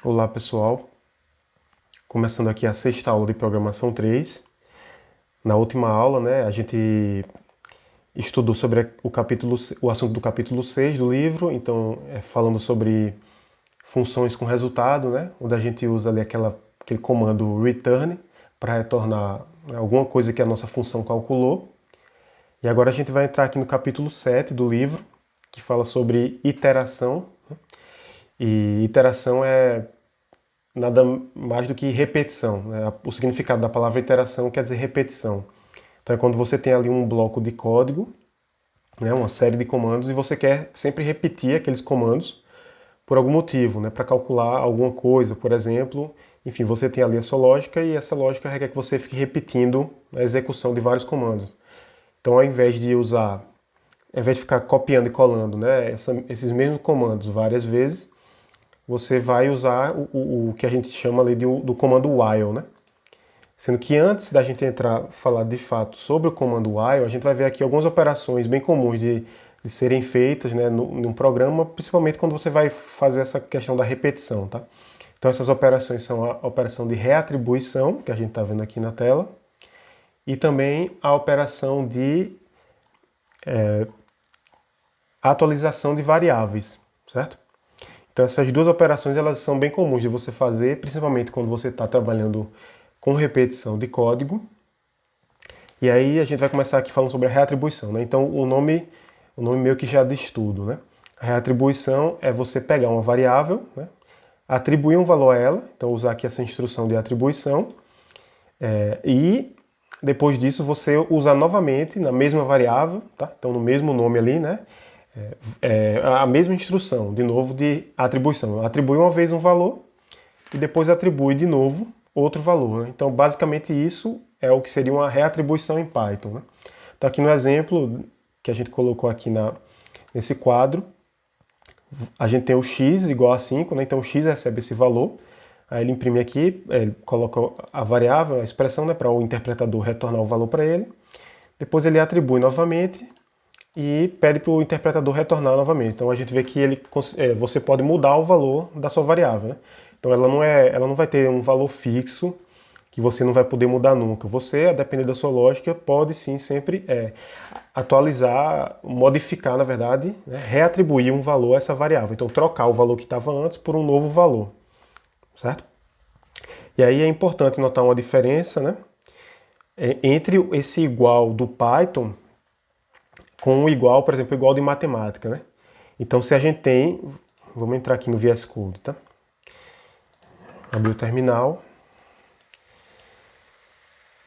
Olá pessoal, começando aqui a sexta aula de Programação 3. Na última aula, a gente estudou sobre o assunto do capítulo 6 do livro, então falando sobre funções com resultado, onde a gente usa ali aquele comando return para retornar alguma coisa que a nossa função calculou. E agora a gente vai entrar aqui no capítulo 7 do livro, que fala sobre iteração. E iteração é nada mais do que repetição, né? O significado da palavra iteração quer dizer repetição. Então é quando você tem ali um bloco de código, uma série de comandos, e você quer sempre repetir aqueles comandos por algum motivo, para calcular alguma coisa, por exemplo. Enfim, você tem ali a sua lógica e essa lógica requer que você fique repetindo a execução de vários comandos. Então, ao invés de ficar copiando e colando, esses mesmos comandos várias vezes, você vai usar o que a gente chama ali do comando while, Sendo que antes da gente falar de fato sobre o comando while, a gente vai ver aqui algumas operações bem comuns de serem feitas, num programa, principalmente quando você vai fazer essa questão da repetição, tá? Então essas operações são a operação de reatribuição, que a gente está vendo aqui na tela, e também a operação de atualização de variáveis, certo? Então essas duas operações elas são bem comuns de você fazer, principalmente quando você está trabalhando com repetição de código. E aí a gente vai começar aqui falando sobre a reatribuição, Então o nome meio que já diz tudo, A reatribuição é você pegar uma variável, atribuir um valor a ela, então usar aqui essa instrução de atribuição, e depois disso você usar novamente na mesma variável, tá? Então no mesmo nome ali, a mesma instrução, de novo, de atribuição. Atribui uma vez um valor e depois atribui de novo outro valor. Então, basicamente, isso é o que seria uma reatribuição em Python. Então, aqui no exemplo que a gente colocou aqui nesse quadro, a gente tem o x igual a 5, então o x recebe esse valor, aí ele imprime aqui, ele coloca a variável, a expressão, para o interpretador retornar o valor para ele, depois ele atribui novamente e pede para o interpretador retornar novamente. Então a gente vê que você pode mudar o valor da sua variável. Então ela não vai ter um valor fixo que você não vai poder mudar nunca. Você, a depender da sua lógica, pode sim sempre atualizar, modificar, na verdade, reatribuir um valor a essa variável. Então trocar o valor que estava antes por um novo valor, certo? E aí é importante notar uma diferença, entre esse igual do Python com o igual, por exemplo, igual de matemática, Então, se a gente tem, vamos entrar aqui no VS Code, tá? Abrir o terminal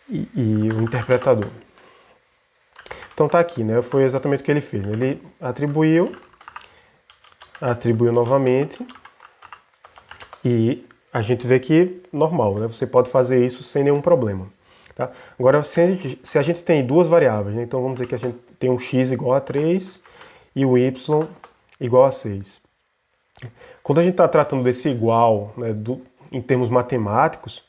e o interpretador. Então tá aqui, Foi exatamente o que ele fez. Ele atribuiu novamente e a gente vê que normal, Você pode fazer isso sem nenhum problema. Tá? Agora, se a gente tem duas variáveis, então vamos dizer que a gente tem um x igual a 3 e o y igual a 6. Quando a gente está tratando desse igual, em termos matemáticos,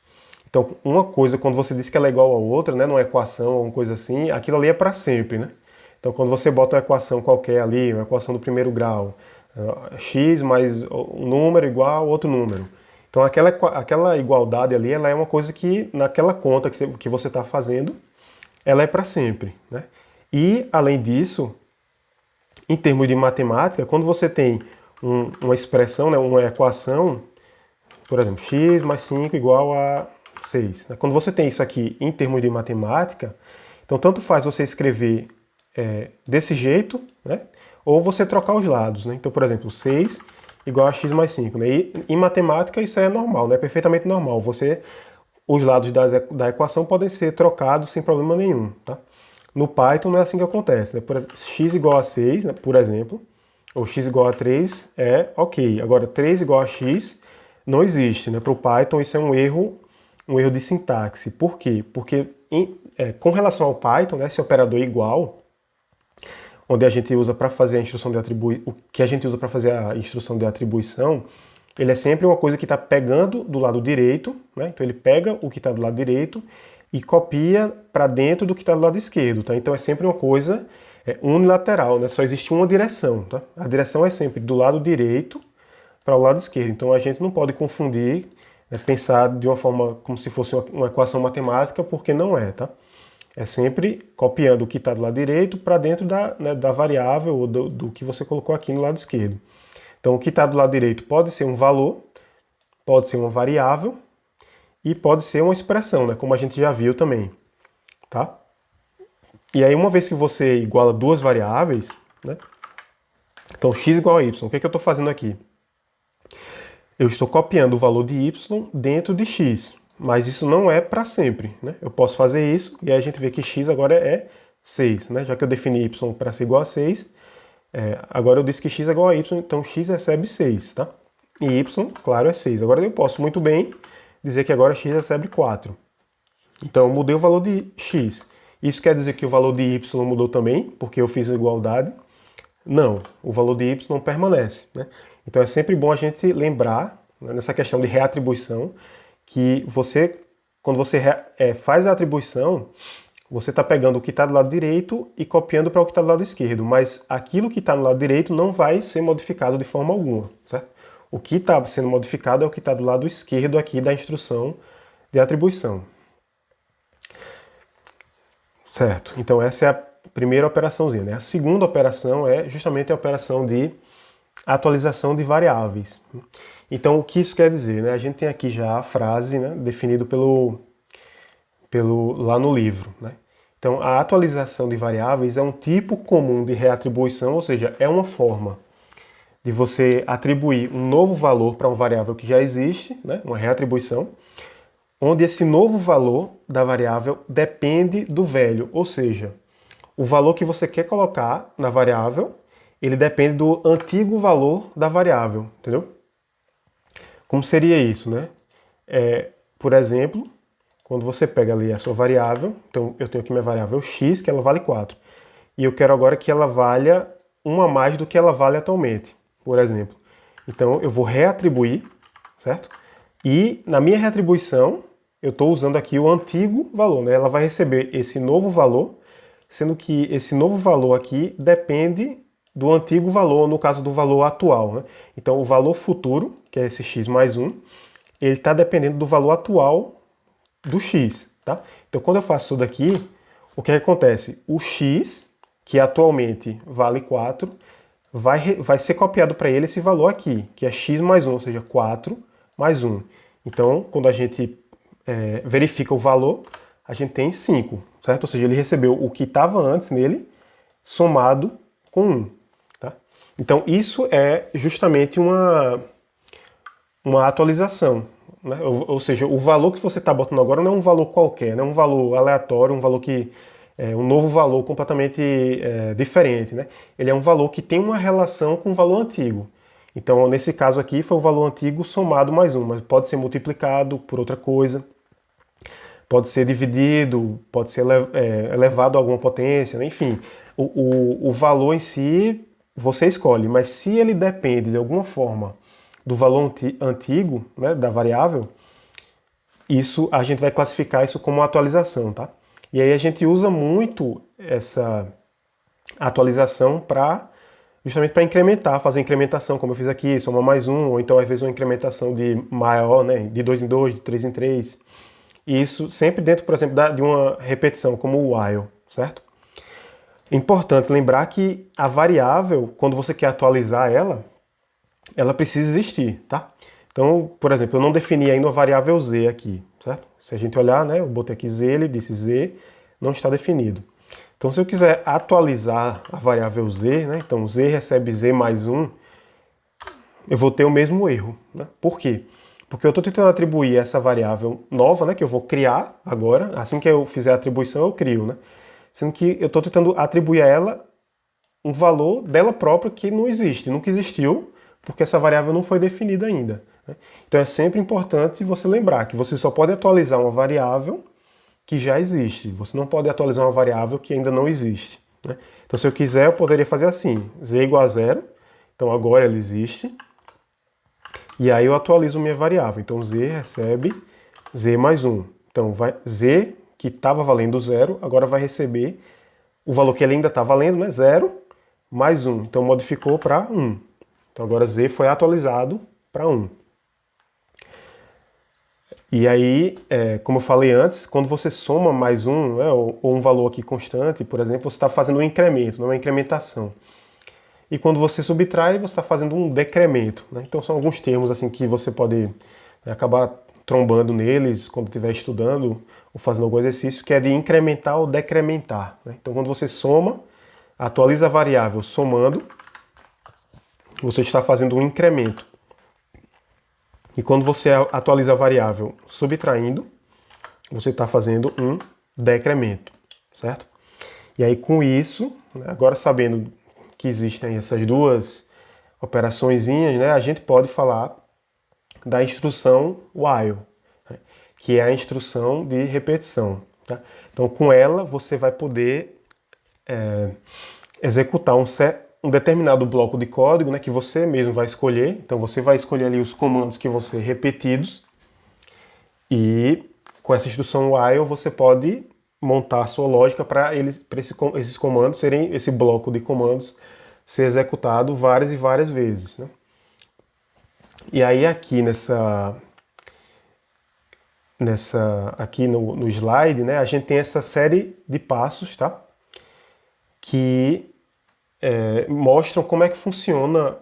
então uma coisa, quando você diz que ela é igual a outra, numa equação ou uma coisa assim, aquilo ali é para sempre, Então quando você bota uma equação qualquer ali, uma equação do primeiro grau, x mais um número igual a outro número. Então aquela igualdade ali, ela é uma coisa que naquela conta que você está fazendo, ela é para sempre, E além disso, em termos de matemática, quando você tem uma expressão, uma equação, por exemplo, x mais 5 igual a 6. Quando você tem isso aqui em termos de matemática, então tanto faz você escrever desse jeito, ou você trocar os lados. Então, por exemplo, 6 igual a x mais 5. E em matemática isso é normal, é perfeitamente normal. Os lados da equação podem ser trocados sem problema nenhum. Tá? No Python não é assim que acontece. Por exemplo, x igual a 6, por exemplo, ou x igual a 3 é ok. Agora, 3 igual a x não existe. Para o Python isso é um erro de sintaxe. Por quê? Porque com relação ao Python, esse operador igual, onde a gente usa para fazer a instrução de atribuição, o que a gente usa para fazer a instrução de atribuição, ele é sempre uma coisa que está pegando do lado direito, Então ele pega o que está do lado direito e copia para dentro do que está do lado esquerdo, tá? Então é sempre uma coisa unilateral, Só existe uma direção, tá? A direção é sempre do lado direito para o lado esquerdo. Então a gente não pode confundir, né, pensar de uma forma como se fosse uma equação matemática, porque não é, tá? É sempre copiando o que está do lado direito para dentro da variável ou do que você colocou aqui no lado esquerdo. Então o que está do lado direito pode ser um valor, pode ser uma variável e pode ser uma expressão, né, como a gente já viu também, tá? E aí uma vez que você iguala duas variáveis, né, então x igual a y, o que é que eu estou fazendo aqui? Eu estou copiando o valor de y dentro de x, mas isso não é para sempre, né? Eu posso fazer isso e aí a gente vê que x agora é 6, né? Já que eu defini y para ser igual a 6, agora eu disse que x é igual a y, então x recebe 6, tá? E y, claro, é 6. Agora eu posso muito bem dizer que agora x recebe 4. Então eu mudei o valor de x. Isso quer dizer que o valor de y mudou também, porque eu fiz a igualdade? Não, o valor de y permanece, né? Então é sempre bom a gente lembrar, né, nessa questão de reatribuição, que você, quando você faz a atribuição, você está pegando o que está do lado direito e copiando para o que está do lado esquerdo, mas aquilo que está no lado direito não vai ser modificado de forma alguma, certo? O que está sendo modificado é o que está do lado esquerdo aqui da instrução de atribuição. Certo, então essa é a primeira operaçãozinha, né? A segunda operação é justamente a operação de atualização de variáveis. Então o que isso quer dizer, né? A gente tem aqui já a frase, né, definido lá no livro, né? Então a atualização de variáveis é um tipo comum de reatribuição, ou seja, é uma forma de você atribuir um novo valor para uma variável que já existe, né? Uma reatribuição, onde esse novo valor da variável depende do velho, ou seja, o valor que você quer colocar na variável, ele depende do antigo valor da variável, entendeu? Como seria isso, né? Por exemplo, quando você pega ali a sua variável, então eu tenho aqui minha variável x, que ela vale 4, e eu quero agora que ela valha 1 a mais do que ela vale atualmente, por exemplo. Então eu vou reatribuir, certo? E na minha reatribuição, eu estou usando aqui o antigo valor, né? Ela vai receber esse novo valor, sendo que esse novo valor aqui depende do antigo valor, no caso do valor atual, né? Então o valor futuro, que é esse x mais 1, ele está dependendo do valor atual do x, tá? Então quando eu faço isso daqui, o que acontece? O x, que atualmente vale 4, vai ser copiado para ele esse valor aqui, que é x mais 1, ou seja, 4 mais 1. Então, quando a gente verifica o valor, a gente tem 5, certo? Ou seja, ele recebeu o que estava antes nele, somado com 1. Tá? Então, isso é justamente uma atualização. Né? Ou seja, o valor que você está botando agora não é um valor qualquer, não é um valor aleatório, um valor que um novo valor completamente diferente. Né? Ele é um valor que tem uma relação com o valor antigo. Então, nesse caso aqui, foi o valor antigo somado mais 1, mas pode ser multiplicado por outra coisa, pode ser dividido, pode ser elevado a alguma potência, né? Enfim, o valor em si você escolhe, mas se ele depende de alguma forma do valor antigo, né, da variável, isso a gente vai classificar isso como atualização, tá? E aí a gente usa muito essa atualização justamente para incrementar, fazer incrementação, como eu fiz aqui, somar mais 1, ou então às vezes uma incrementação de maior, né, de 2 em 2, de 3 em 3. E isso sempre dentro, por exemplo, de uma repetição, como o while, certo? É importante lembrar que a variável, quando você quer atualizar ela precisa existir, tá? Então, por exemplo, eu não defini ainda a variável z aqui, certo? Se a gente olhar, né, eu botei aqui z, ele disse z, não está definido. Então, se eu quiser atualizar a variável z, né, então z recebe z mais 1, eu vou ter o mesmo erro. Né? Por quê? Porque eu estou tentando atribuir essa variável nova, né, que eu vou criar agora, assim que eu fizer a atribuição eu crio, né? Sendo que eu estou tentando atribuir a ela um valor dela própria que não existe, nunca existiu, porque essa variável não foi definida ainda. Né? Então é sempre importante você lembrar que você só pode atualizar uma variável que já existe. Você não pode atualizar uma variável que ainda não existe. Né? Então se eu quiser, eu poderia fazer assim, z igual a 0, então agora ela existe, e aí eu atualizo minha variável. Então z recebe z mais 1. Então z, que estava valendo 0, agora vai receber o valor que ele ainda está valendo, né? 0 mais 1. Então modificou para 1. Então agora z foi atualizado para 1. E aí, como eu falei antes, quando você soma mais um, né, ou um valor aqui constante, por exemplo, você está fazendo um incremento, não é uma incrementação. E quando você subtrai, você está fazendo um decremento, né? Então são alguns termos assim que você pode acabar trombando neles quando estiver estudando ou fazendo algum exercício, que é de incrementar ou decrementar, né? Então quando você soma, atualiza a variável somando, você está fazendo um incremento. E quando você atualiza a variável subtraindo, você está fazendo um decremento, certo? E aí com isso, agora sabendo que existem essas duas operaçõezinhas, né, a gente pode falar da instrução while, né, que é a instrução de repetição. Tá? Então com ela você vai poder executar um determinado bloco de código, né, que você mesmo vai escolher. Então você vai escolher ali os comandos que vão ser repetidos e com essa instrução while você pode montar a sua lógica para esses comandos serem, esse bloco de comandos ser executado várias e várias vezes, né? E aí aqui aqui no slide, né, a gente tem essa série de passos, tá? Que mostram como é que funciona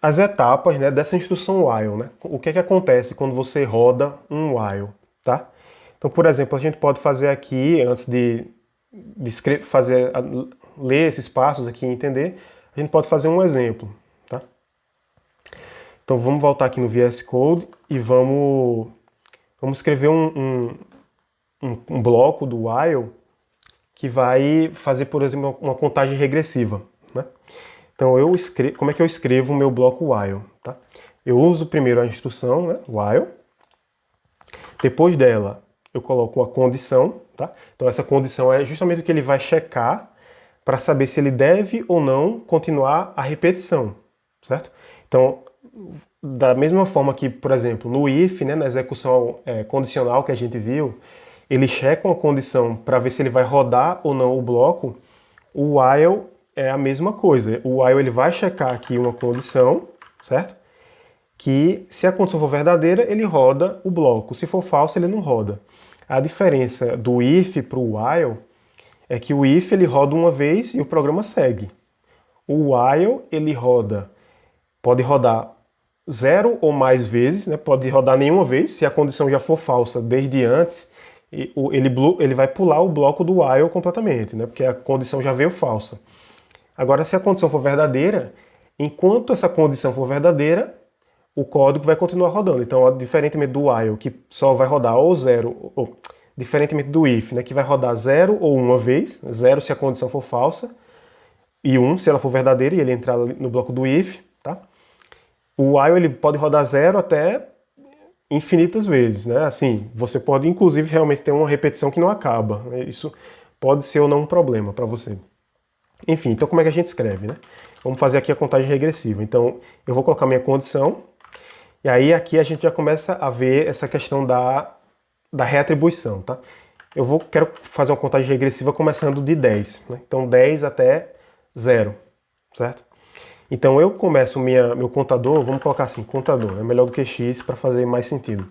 as etapas, né, dessa instrução while, né? O que é que acontece quando você roda um while, tá? Então, por exemplo, a gente pode fazer aqui, antes de ler esses passos aqui e entender, a gente pode fazer um exemplo, tá? Então vamos voltar aqui no VS Code e vamos escrever um bloco do while que vai fazer, por exemplo, uma contagem regressiva, né? Então como é que eu escrevo o meu bloco while, tá? Eu uso primeiro a instrução, né, while. Depois dela eu coloco a condição, tá? Então essa condição é justamente o que ele vai checar para saber se ele deve ou não continuar a repetição, certo? Então, da mesma forma que, por exemplo, no if, né, na execução condicional que a gente viu, ele checa uma condição para ver se ele vai rodar ou não o bloco. O while é a mesma coisa. O while ele vai checar aqui uma condição, certo? Que se a condição for verdadeira, ele roda o bloco. Se for falso, ele não roda. A diferença do if para o while é que o if ele roda uma vez e o programa segue. O while ele pode rodar 0 ou mais vezes, né? Pode rodar nenhuma vez, se a condição já for falsa desde antes, ele vai pular o bloco do while completamente, né? Porque a condição já veio falsa. Agora, se a condição for verdadeira, enquanto essa condição for verdadeira, o código vai continuar rodando. Então, diferentemente do while, que só vai rodar ou 0, ou diferentemente do if, né, que vai rodar 0 ou uma vez, 0 se a condição for falsa, e 1 se ela for verdadeira e ele entrar no bloco do if, tá? O while ele pode rodar 0 até infinitas vezes, né? Assim, você pode inclusive realmente ter uma repetição que não acaba. Isso pode ser ou não um problema para você. Enfim, então como é que a gente escreve, né? Vamos fazer aqui a contagem regressiva. Então, eu vou colocar minha condição, e aí aqui a gente já começa a ver essa questão da reatribuição, tá? Quero fazer uma contagem regressiva começando de 10, né? Então 10 até 0, certo? Então eu começo meu contador, vamos colocar assim, contador, é melhor do que x para fazer mais sentido.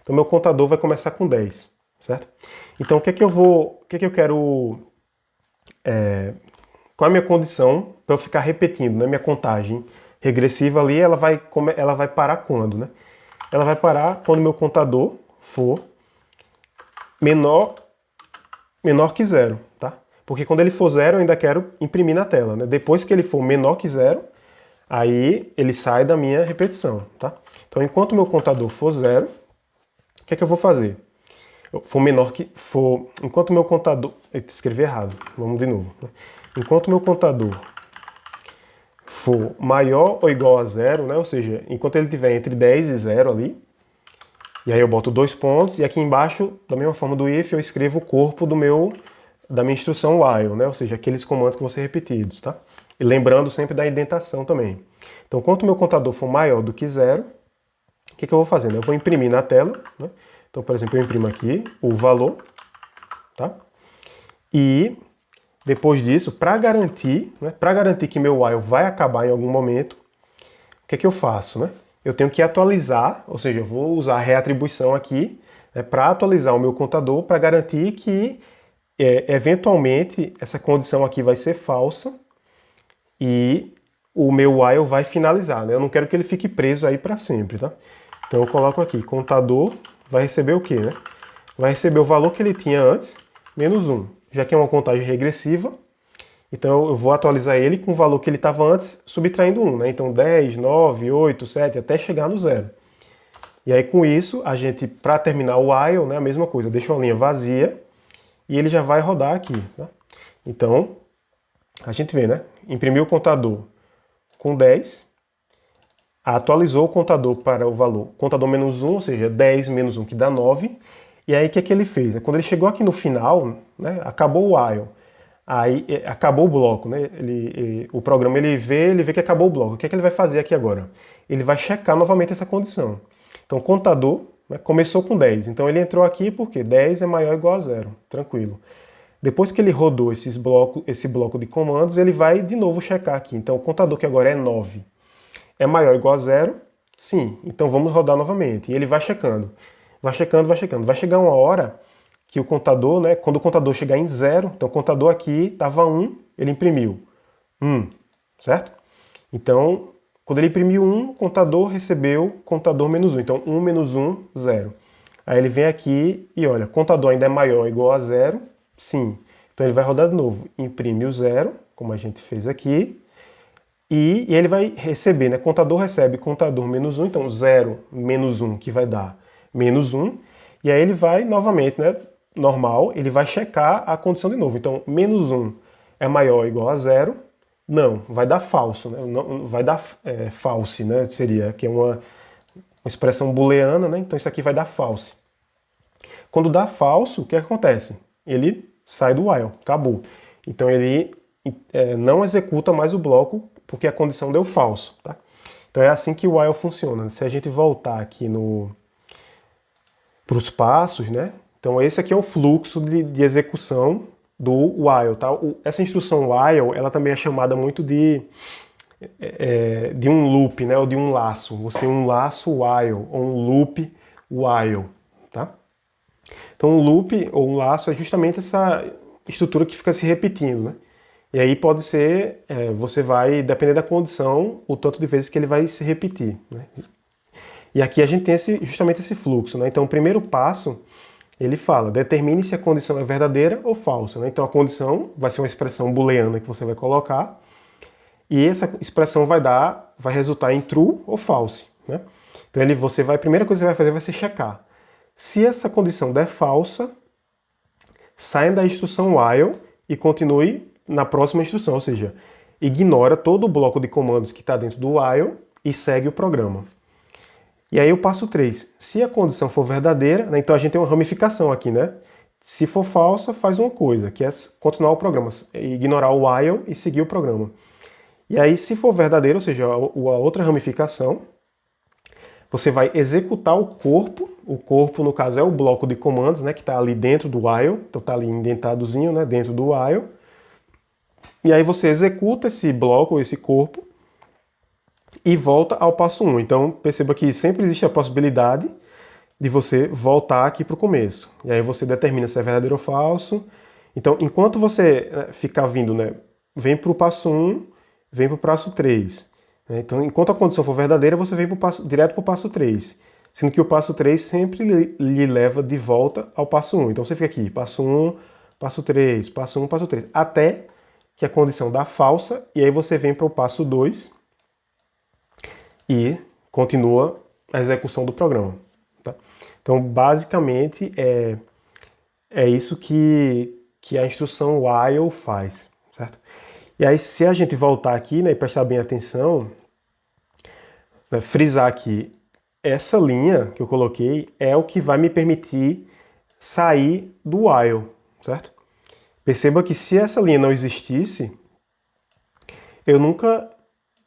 Então meu contador vai começar com 10, certo? Então o que é que eu quero, qual é a minha condição para eu ficar repetindo, né? Minha contagem regressiva ali, ela vai parar quando, né? Ela vai parar quando meu contador for menor que 0, tá? Porque quando ele for 0, eu ainda quero imprimir na tela, né? Depois que ele for menor que 0, aí ele sai da minha repetição, tá? Então, enquanto o meu contador for 0, o que é que eu vou fazer? Enquanto o meu contador... Eita, escrevi errado, vamos de novo. Enquanto o meu contador for maior ou igual a 0, né? Ou seja, enquanto ele estiver entre 10 e 0 ali, e aí eu boto 2 pontos, e aqui embaixo, da mesma forma do if, eu escrevo o corpo da minha instrução while, né? Ou seja, aqueles comandos que vão ser repetidos, tá? E lembrando sempre da indentação também. Então, quanto o meu contador for maior do que 0, o que eu vou fazer? Eu vou imprimir na tela, né? Então, por exemplo, eu imprimo aqui o valor, tá? E depois disso, para garantir, né, que meu while vai acabar em algum momento, o que é que eu faço, né? Eu tenho que atualizar, ou seja, eu vou usar a reatribuição aqui, né, para atualizar o meu contador, para garantir que, eventualmente, essa condição aqui vai ser falsa e o meu while vai finalizar, né? Eu não quero que ele fique preso aí para sempre, tá? Então eu coloco aqui, contador vai receber o quê, né? Vai receber o valor que ele tinha antes, menos 1. Já que é uma contagem regressiva, então eu vou atualizar ele com o valor que ele estava antes, subtraindo 1, né? Então 10, 9, 8, 7, até chegar no 0. E aí com isso, a gente, para terminar o while, né, a mesma coisa, deixa uma linha vazia e ele já vai rodar aqui, tá? Então, a gente vê, né? Imprimiu o contador com 10, atualizou o contador para o valor contador menos 1, ou seja, 10 menos 1 que dá 9. E aí o que é que ele fez? Quando ele chegou aqui no final, né, acabou o while, aí acabou o bloco, né? O programa ele vê que acabou o bloco. O que é que ele vai fazer aqui agora? Ele vai checar novamente essa condição. Então o contador, né, começou com 10, então ele entrou aqui porque 10 é maior ou igual a 0, tranquilo. Depois que ele rodou esse bloco de comandos, ele vai de novo checar aqui. Então o contador que agora é 9 é maior ou igual a 0? Sim. Então vamos rodar novamente. E ele vai checando. Vai checando, vai checando. Vai chegar uma hora que o contador, né, quando o contador chegar em 0, então o contador aqui estava 1, ele imprimiu 1, certo? Então, quando ele imprimiu 1, o contador recebeu contador menos 1. Então 1 menos 1, 0. Aí ele vem aqui e olha, contador ainda é maior ou igual a 0? Sim. Então ele vai rodar de novo. Imprime o 0, como a gente fez aqui. E ele vai receber, né? Contador recebe contador menos 1, então 0 menos 1, que vai dar menos 1. E aí ele vai novamente, né? Normal, ele vai checar a condição de novo. Então, menos 1 é maior ou igual a 0. Não, vai dar falso, né? Não, vai dar false, né? Seria, que é uma expressão booleana, né? Então isso aqui vai dar false. Quando dá falso, o que acontece? Ele sai do while, acabou. Então ele não executa mais o bloco porque a condição deu falso, tá? Então é assim que o while funciona. Se a gente voltar aqui para os passos, né? Então esse aqui é o fluxo de execução do while, tá? Essa instrução while, ela também é chamada muito de um loop, né? Ou de um laço. Você tem um laço while ou um loop while, tá? Então um loop ou um laço é justamente essa estrutura que fica se repetindo, né? E aí pode ser, você vai, depender da condição, o tanto de vezes que ele vai se repetir, né? E aqui a gente tem justamente esse fluxo, né? Então o primeiro passo, ele fala, determine se a condição é verdadeira ou falsa, né? Então a condição vai ser uma expressão booleana que você vai colocar, e essa expressão vai resultar em true ou false, né? Então a primeira coisa que você vai fazer vai ser checar. Se essa condição der falsa, saia da instrução while e continue na próxima instrução, ou seja, ignora todo o bloco de comandos que está dentro do while e segue o programa. E aí o passo 3, se a condição for verdadeira, né, então a gente tem uma ramificação aqui, né? Se for falsa, faz uma coisa, que é continuar o programa, ignorar o while e seguir o programa. E aí se for verdadeiro, ou seja, a outra ramificação, você vai executar o corpo no caso é o bloco de comandos, né, que está ali dentro do while, então está ali indentadozinho, né, dentro do while. E aí você executa esse bloco, esse corpo, e volta ao passo 1. Então perceba que sempre existe a possibilidade de você voltar aqui para o começo. E aí você determina se é verdadeiro ou falso. Então enquanto você ficar vindo, né, vem para o passo 1, vem para o passo 3. Então enquanto a condição for verdadeira, você vem direto para o passo 3. Sendo que o passo 3 sempre lhe leva de volta ao passo 1. Então você fica aqui, passo 1, passo 3, passo 1, passo 3. Até que a condição dá falsa, e aí você vem para o passo 2 e continua a execução do programa. Tá? Então, basicamente, é isso que a instrução while faz, certo? E aí, se a gente voltar aqui, né, e prestar bem atenção, né, frisar aqui, essa linha que eu coloquei é o que vai me permitir sair do while, certo? Perceba que se essa linha não existisse, eu nunca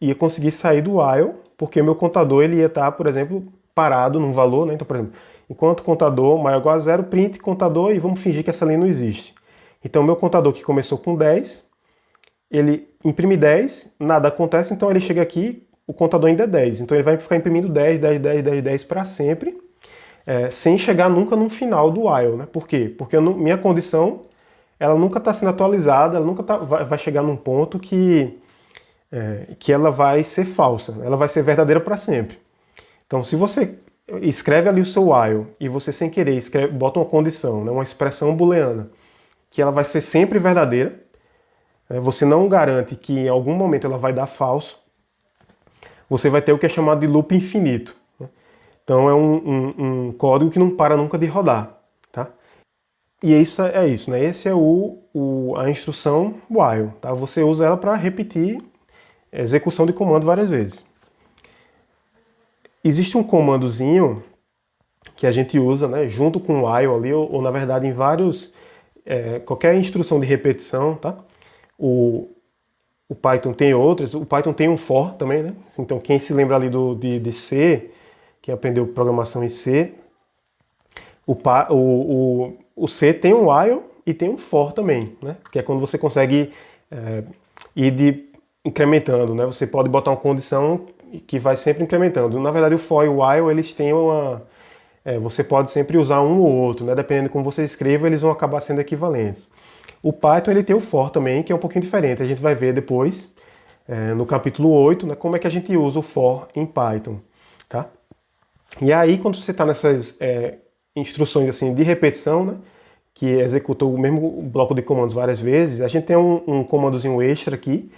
ia conseguir sair do while, porque o meu contador ele ia estar, por exemplo, parado num valor, né? Então, por exemplo, enquanto contador maior ou igual a 0, print contador e vamos fingir que essa linha não existe. Então, meu contador que começou com 10, ele imprime 10, nada acontece, então ele chega aqui, o contador ainda é 10. Então ele vai ficar imprimindo 10, 10, 10, 10, 10 para sempre, sem chegar nunca no final do while, né? Por quê? Porque minha condição, ela nunca está sendo atualizada, ela nunca vai chegar num ponto que ela vai ser falsa, ela vai ser verdadeira para sempre. Então, se você escreve ali o seu while e você sem querer bota uma condição, né, uma expressão booleana, que ela vai ser sempre verdadeira, você não garante que em algum momento ela vai dar falso, você vai ter o que é chamado de loop infinito. Então é um código que não para nunca de rodar. Tá? E isso é isso, né? Esse é a instrução while. Tá? Você usa ela para repetir a execução de comando várias vezes. Existe um comandozinho que a gente usa, né, junto com o while ali, ou na verdade em vários, qualquer instrução de repetição, tá? O Python tem outras, o Python tem um for também, né? Então quem se lembra ali de C, quem aprendeu programação em C, o C tem um while e tem um for também, né? Que é quando você consegue ir incrementando, né? Você pode botar uma condição que vai sempre incrementando. Na verdade, o for e o while, eles têm você pode sempre usar um ou outro, né? Dependendo de como você escreva, eles vão acabar sendo equivalentes. O Python ele tem o for também, que é um pouquinho diferente. A gente vai ver depois, no capítulo 8, né, como é que a gente usa o for em Python. Tá? E aí, quando você está nessas instruções assim, de repetição, né, que executa o mesmo bloco de comandos várias vezes, a gente tem um comandozinho extra aqui,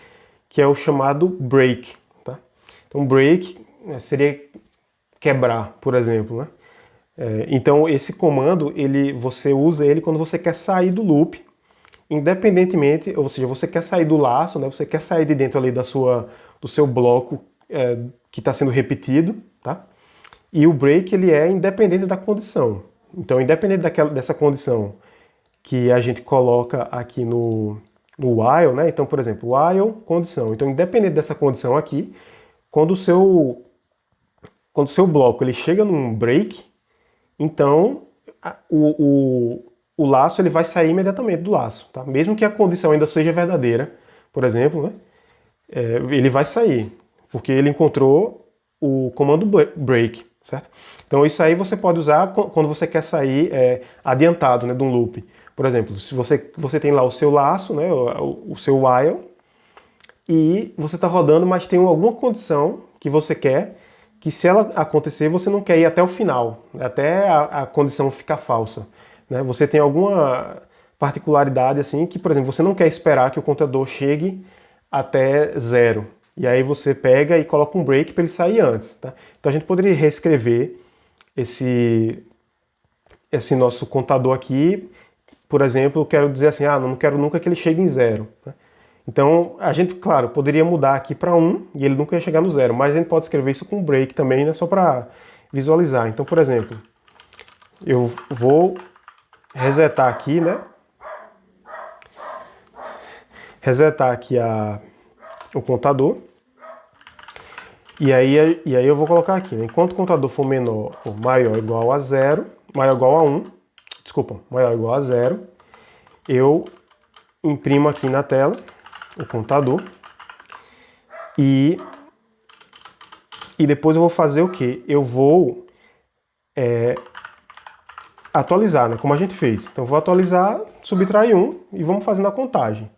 que é o chamado break. Tá? Então, break seria quebrar, por exemplo. Né? Então, esse comando, você usa ele quando você quer sair do loop, independentemente, ou seja, você quer sair do laço, né? Você quer sair de dentro ali do seu bloco que está sendo repetido, tá? E o break ele é independente da condição. Então, independente dessa condição que a gente coloca aqui no while, né? Então, por exemplo, while condição. Então, independente dessa condição aqui, quando o seu bloco ele chega num break, então o laço ele vai sair imediatamente do laço, tá? Mesmo que a condição ainda seja verdadeira, por exemplo, né? Ele vai sair, porque ele encontrou o comando break, certo? Então isso aí você pode usar quando você quer sair adiantado, né, de um loop. Por exemplo, se você tem lá o seu laço, né, o seu while, e você está rodando, mas tem alguma condição que você quer, que se ela acontecer, você não quer ir até o final, até a condição ficar falsa. Né? Você tem alguma particularidade assim que, por exemplo, você não quer esperar que o contador chegue até 0. E aí você pega e coloca um break para ele sair antes. Tá? Então a gente poderia reescrever esse nosso contador aqui. Por exemplo, eu quero dizer assim, não quero nunca que ele chegue em 0. Né? Então a gente, claro, poderia mudar aqui para 1 e ele nunca ia chegar no 0. Mas a gente pode escrever isso com break também, né? Só para visualizar. Então, por exemplo, eu vou resetar aqui, né? Resetar aqui o contador. E aí eu vou colocar aqui, né? Enquanto o contador for menor ou maior ou igual a 0, maior ou igual a 1, desculpa, maior ou igual a 0, eu imprimo aqui na tela o contador e depois eu vou fazer o quê? Eu vou atualizar, né? Como a gente fez. Então, vou atualizar, subtrair 1 e vamos fazendo a contagem.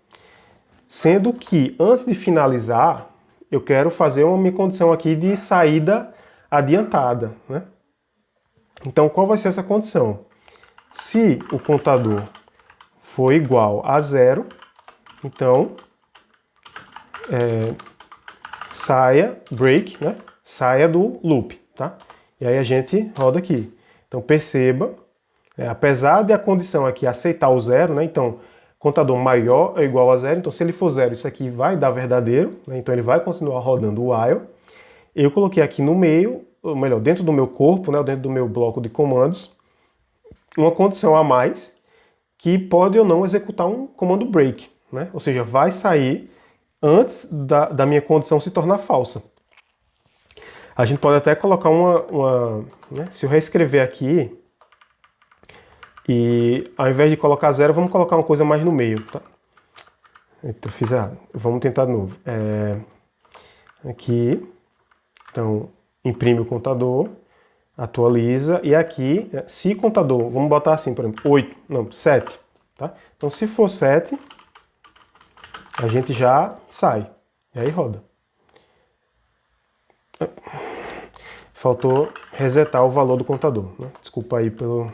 Sendo que, antes de finalizar, eu quero fazer uma minha condição aqui de saída adiantada, né? Então, qual vai ser essa condição? Se o contador for igual a 0, então, saia, break, né? Saia do loop, tá? E aí a gente roda aqui. Então, perceba, apesar de a condição aqui aceitar o 0, né? Então, contador maior ou igual a 0, então se ele for 0, isso aqui vai dar verdadeiro, né? Então ele vai continuar rodando o while. Eu coloquei aqui no meio, ou melhor, dentro do meu corpo, né? Dentro do meu bloco de comandos, uma condição a mais, que pode ou não executar um comando break, né? Ou seja, vai sair antes da minha condição se tornar falsa. A gente pode até colocar né? Se eu reescrever aqui, E ao invés de colocar 0, vamos colocar uma coisa mais no meio, tá? Eita, fiz errado. Vamos tentar de novo. Aqui, então, imprime o contador, atualiza, e aqui, se contador, vamos botar assim, por exemplo, 8, não, 7, tá? Então, se for 7, a gente já sai, e aí roda. Faltou resetar o valor do contador, né? Desculpa aí pelo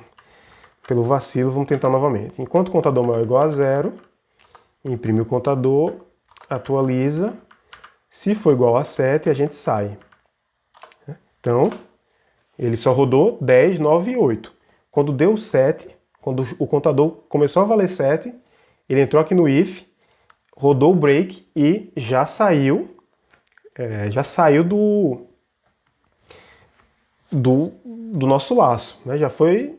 vacilo, vamos tentar novamente. Enquanto o contador maior ou igual a 0, imprime o contador, atualiza, se for igual a 7, a gente sai. Então, ele só rodou 10, 9 e 8. Quando deu 7, quando o contador começou a valer 7, ele entrou aqui no if, rodou o break e já saiu do nosso laço, né? Já foi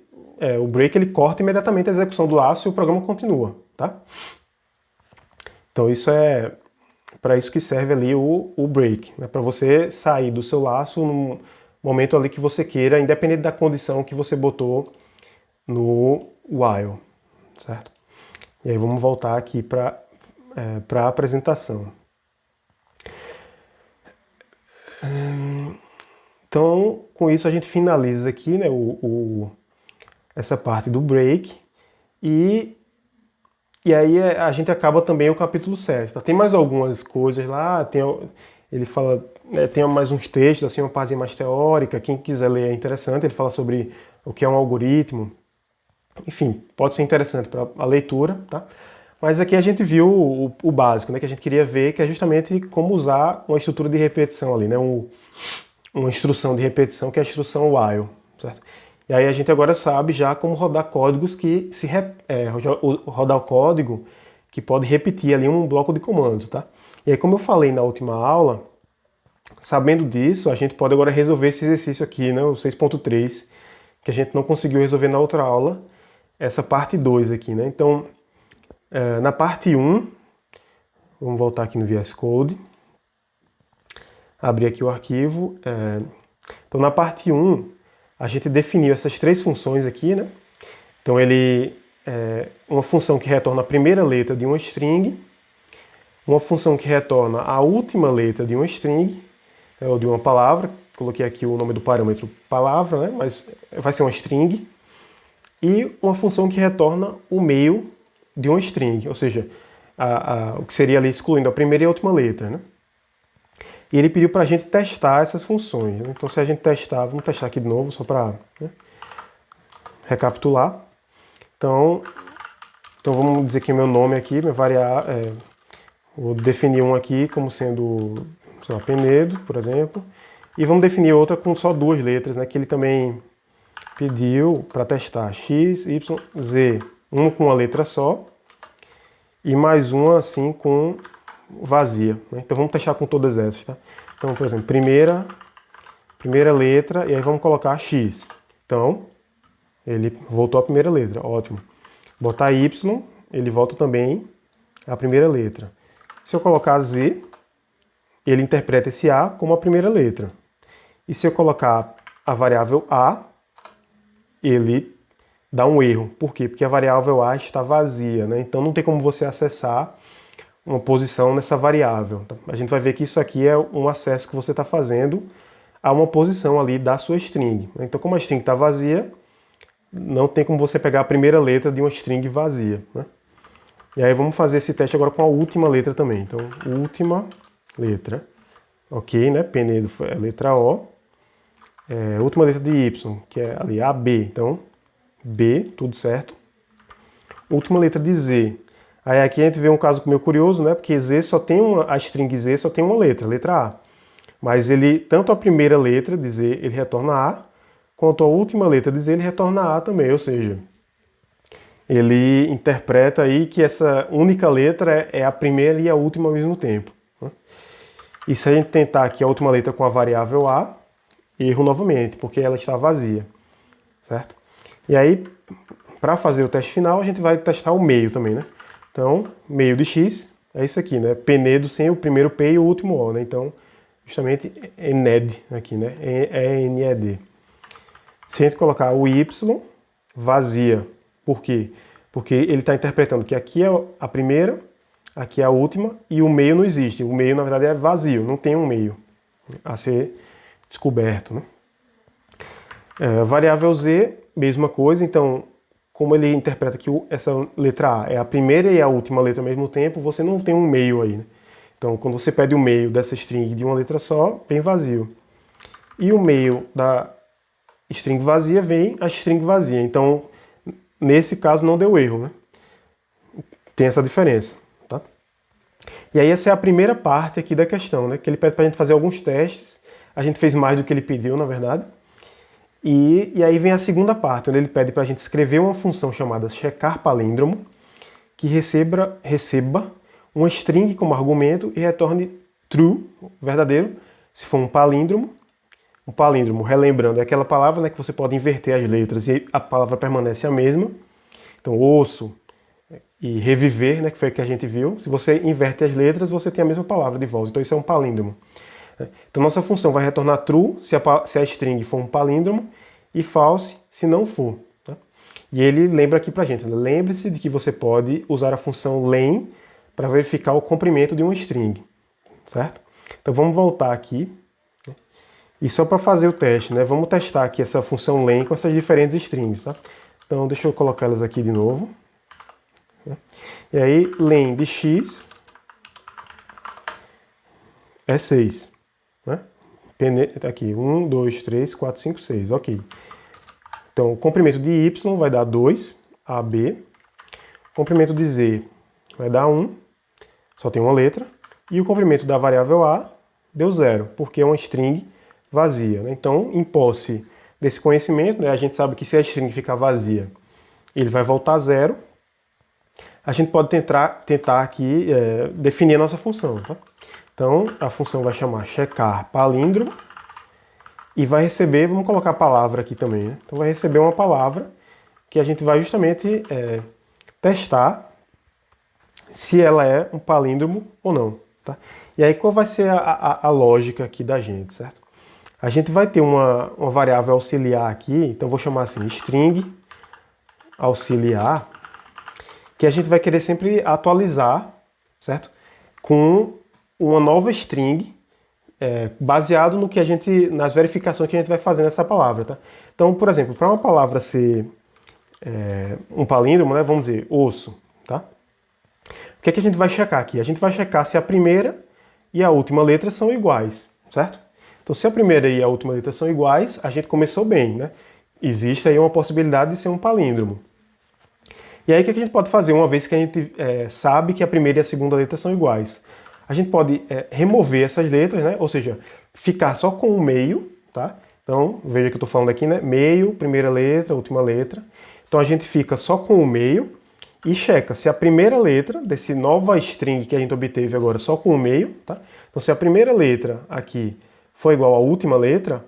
o break, ele corta imediatamente a execução do laço e o programa continua, tá? Então isso é para isso que serve ali o break, né? Para você sair do seu laço no momento ali que você queira, independente da condição que você botou no while, certo? E aí vamos voltar aqui para a apresentação. Então, com isso a gente finaliza aqui, né, essa parte do break e aí a gente acaba também o capítulo 7. Tá? Tem mais algumas coisas lá, ele fala, tem mais uns textos, assim, uma parte mais teórica, quem quiser ler é interessante, ele fala sobre o que é um algoritmo, enfim, pode ser interessante para a leitura, tá? Mas aqui a gente viu o básico, né, que a gente queria ver, que é justamente como usar uma estrutura de repetição ali, né, uma instrução de repetição, que é a instrução while, certo? E aí a gente agora sabe já como rodar códigos rodar o código que pode repetir ali um bloco de comandos, tá? E aí, como eu falei na última aula, sabendo disso, a gente pode agora resolver esse exercício aqui, né, o 6.3, que a gente não conseguiu resolver na outra aula, essa parte 2 aqui, né? Então, na parte 1, vamos voltar aqui no VS Code, abrir aqui o arquivo. Então, na parte 1, a gente definiu essas 3 funções aqui, né? Então, ele é uma função que retorna a primeira letra de uma string, uma função que retorna a última letra de uma string, ou de uma palavra. Coloquei aqui o nome do parâmetro palavra, né? Mas vai ser uma string. E uma função que retorna o meio de uma string, ou seja, o que seria ali excluindo a primeira e a última letra, né? E ele pediu para a gente testar essas funções, né? Então, se a gente testar, vamos testar aqui de novo, só para recapitular. Então vamos dizer que meu nome aqui, meu variável, vou definir um aqui como sendo, sei lá, Penedo, por exemplo, e vamos definir outra com só 2 letras, né, que ele também pediu para testar, x, y, z, um com uma letra só, e mais uma assim com vazia, né? Então vamos testar com todas essas, tá? Então, por exemplo, primeira letra, e aí vamos colocar x. Então, ele voltou a primeira letra, ótimo. Botar y, ele volta também a primeira letra. Se eu colocar z, ele interpreta esse a como a primeira letra. E se eu colocar a variável a, ele dá um erro. Por quê? Porque a variável a está vazia, né? Então não tem como você acessar uma posição nessa variável. A gente vai ver que isso aqui é um acesso que você está fazendo a uma posição ali da sua string. Então, como a string está vazia, não tem como você pegar a primeira letra de uma string vazia, né? E aí vamos fazer esse teste agora com a última letra também. Então, última letra. Ok, né? Penedo foi a letra O. Última letra de Y, que é ali a B. Então, B, tudo certo. Última letra de Z. Aí aqui a gente vê um caso meio curioso, né? Porque Z só tem a string Z só tem uma letra A. Mas ele, tanto a primeira letra de Z, ele retorna A, quanto a última letra de Z, ele retorna A também. Ou seja, ele interpreta aí que essa única letra é a primeira e a última ao mesmo tempo, né? E se a gente tentar aqui a última letra com a variável A, erro novamente, porque ela está vazia, certo? E aí, para fazer o teste final, a gente vai testar o meio também, né? Então, meio de x é isso aqui, né? Penedo sem o primeiro P e o último O, né? Então, justamente ened aqui, né? E-N-E-D. Se a gente colocar o y, vazia Por quê? Porque ele está interpretando que aqui é a primeira, aqui é a última, e o meio não existe. O meio, na verdade, é vazio, não tem um meio a ser descoberto, né? Variável z, mesma coisa, então, como ele interpreta que essa letra A é a primeira e a última letra ao mesmo tempo, você não tem um meio aí, né? Então, quando você pede o meio dessa string de uma letra só, vem vazio. E o meio da string vazia vem a string vazia. Então, nesse caso, não deu erro, né? Tem essa diferença, tá? E aí essa é a primeira parte aqui da questão, né? Que ele pede pra gente fazer alguns testes. A gente fez mais do que ele pediu, na verdade. E aí vem a segunda parte, onde ele pede pra gente escrever uma função chamada checar palíndromo, que receba uma string como argumento e retorne true, verdadeiro, se for um palíndromo. Um palíndromo, relembrando, é aquela palavra, né, que você pode inverter as letras e a palavra permanece a mesma. Então, osso e reviver, né, que foi o que a gente viu. Se você inverte as letras, você tem a mesma palavra de volta. Então, isso é um palíndromo. Então, nossa função vai retornar true se a string for um palíndromo e false se não for. Tá? E ele lembra aqui pra gente, né? Lembre-se de que você pode usar a função len para verificar o comprimento de uma string, certo? Então, vamos voltar aqui. E só para fazer o teste, né? Vamos testar aqui essa função len com essas diferentes strings, tá? Então, deixa eu colocar elas aqui de novo. E aí, len de x é 6. Né? Aqui, 1, 2, 3, 4, 5, 6. Ok. Então, o comprimento de y vai dar 2, AB. O comprimento de z vai dar 1, só tem uma letra. E o comprimento da variável a deu 0, porque é uma string vazia. Né? Então, em posse desse conhecimento, né, a gente sabe que se a string ficar vazia, ele vai voltar a 0. A gente pode tentar aqui definir a nossa função. Tá? Então, a função vai chamar checar palíndromo e vai receber, vamos colocar a palavra aqui também, né? Então vai receber uma palavra que a gente vai justamente testar se ela é um palíndromo ou não. Tá? E aí qual vai ser a lógica aqui da gente, certo? A gente vai ter uma variável auxiliar aqui, então vou chamar assim, string auxiliar, que a gente vai querer sempre atualizar, certo? Com uma nova string baseado no que nas verificações que a gente vai fazer nessa palavra, tá? Então, por exemplo, para uma palavra ser um palíndromo, né, vamos dizer osso, tá? O que é que a gente vai checar aqui? A gente vai checar se a primeira e a última letra são iguais, certo? Então, se a primeira e a última letra são iguais, a gente começou bem, né? Existe aí uma possibilidade de ser um palíndromo. E aí o que a gente pode fazer, uma vez que a gente sabe que a primeira e a segunda letra são iguais? A gente pode remover essas letras, né? Ou seja, ficar só com o meio, tá? Então, veja que eu estou falando aqui, né? Meio, primeira letra, última letra. Então a gente fica só com o meio e checa se a primeira letra desse nova string que a gente obteve agora só com o meio, tá? Então se a primeira letra aqui for igual à última letra,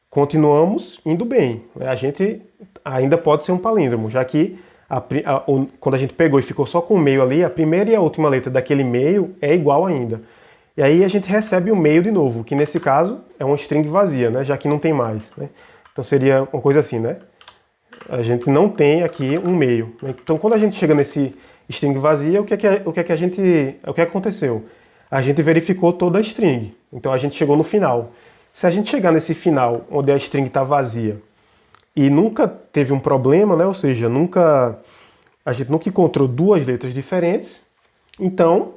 continuamos indo bem. A gente ainda pode ser um palíndromo, já que quando a gente pegou e ficou só com o meio ali, a primeira e a última letra daquele meio é igual ainda. E aí a gente recebe o meio de novo, que nesse caso é uma string vazia, né? Já que não tem mais. Né? Então seria uma coisa assim, né? A gente não tem aqui um meio. Né? Então quando a gente chega nesse string vazia, o que aconteceu? A gente verificou toda a string. Então a gente chegou no final. Se a gente chegar nesse final, onde a string está vazia, e nunca teve um problema, né? Ou seja, a gente nunca encontrou duas letras diferentes, então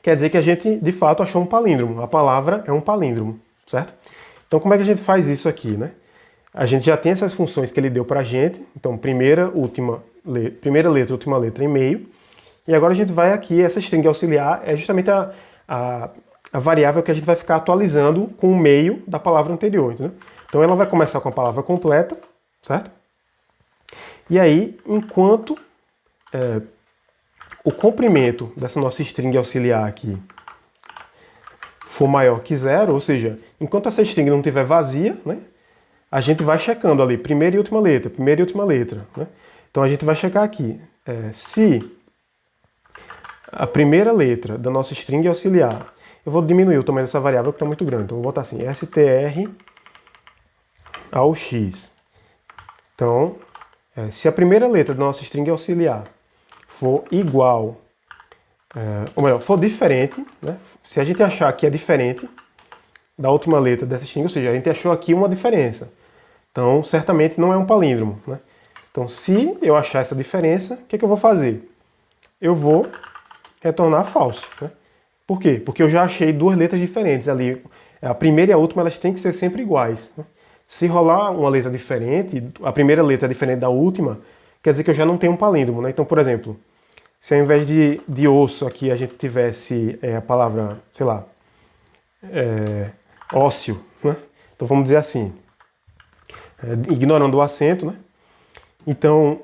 quer dizer que a gente de fato achou um palíndromo. A palavra é um palíndromo, certo? Então como é que a gente faz isso aqui, né? A gente já tem essas funções que ele deu pra gente, então primeira letra, última letra e meio, e agora a gente vai aqui, essa string auxiliar é justamente a variável que a gente vai ficar atualizando com o meio da palavra anterior, entendeu? Então ela vai começar com a palavra completa, certo? E aí, enquanto o comprimento dessa nossa string auxiliar aqui for maior que 0, ou seja, enquanto essa string não estiver vazia, né, a gente vai checando ali, primeira e última letra. Né? Então a gente vai checar aqui, se a primeira letra da nossa string auxiliar, eu vou diminuir o tamanho dessa variável que está muito grande, então eu vou botar assim, str ao x. Então, Se a primeira letra da nossa string auxiliar for igual, ou melhor, for diferente, né? Se a gente achar que é diferente da última letra dessa string, ou seja, a gente achou aqui uma diferença. Então, certamente não é um palíndromo, né? Então, se eu achar essa diferença, o que eu vou fazer? Eu vou retornar falso, né? Por quê? Porque eu já achei duas letras diferentes ali. A primeira e a última, elas têm que ser sempre iguais, né? Se rolar uma letra diferente, a primeira letra é diferente da última, quer dizer que eu já não tenho um palíndromo, né? Então, por exemplo, se ao invés de osso aqui a gente tivesse a palavra, sei lá, ósseo, né? Então vamos dizer assim, ignorando o acento, né? Então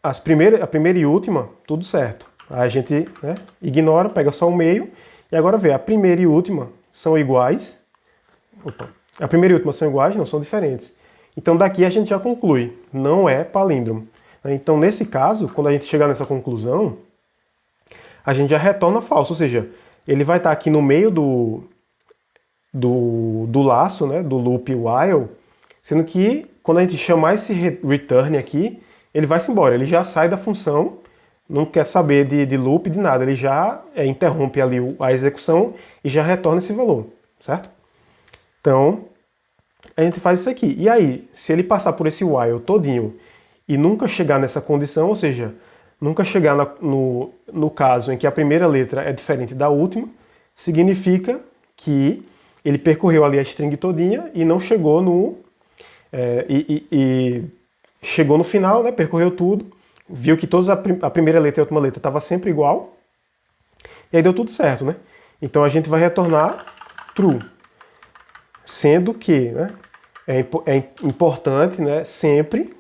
a primeira e última, tudo certo. Aí a gente, né, ignora, pega só o meio, e agora vê, a primeira e última são iguais. Opa. A primeira e última são iguais, não são diferentes. Então daqui a gente já conclui, não é palíndromo. Então nesse caso, quando a gente chegar nessa conclusão, a gente já retorna falso, ou seja, ele vai estar aqui no meio do laço, né, do loop while, sendo que quando a gente chamar esse return aqui, ele vai-se embora, ele já sai da função, não quer saber de loop, de nada, ele já interrompe ali a execução e já retorna esse valor, certo? Então, a gente faz isso aqui. E aí, se ele passar por esse while todinho e nunca chegar nessa condição, ou seja, nunca chegar no caso em que a primeira letra é diferente da última, significa que ele percorreu ali a string todinha e não chegou chegou no final, né, percorreu tudo, viu que a primeira letra e a última letra estava sempre igual, e aí deu tudo certo, né? Então a gente vai retornar true, sendo que, né, é importante, né, sempre,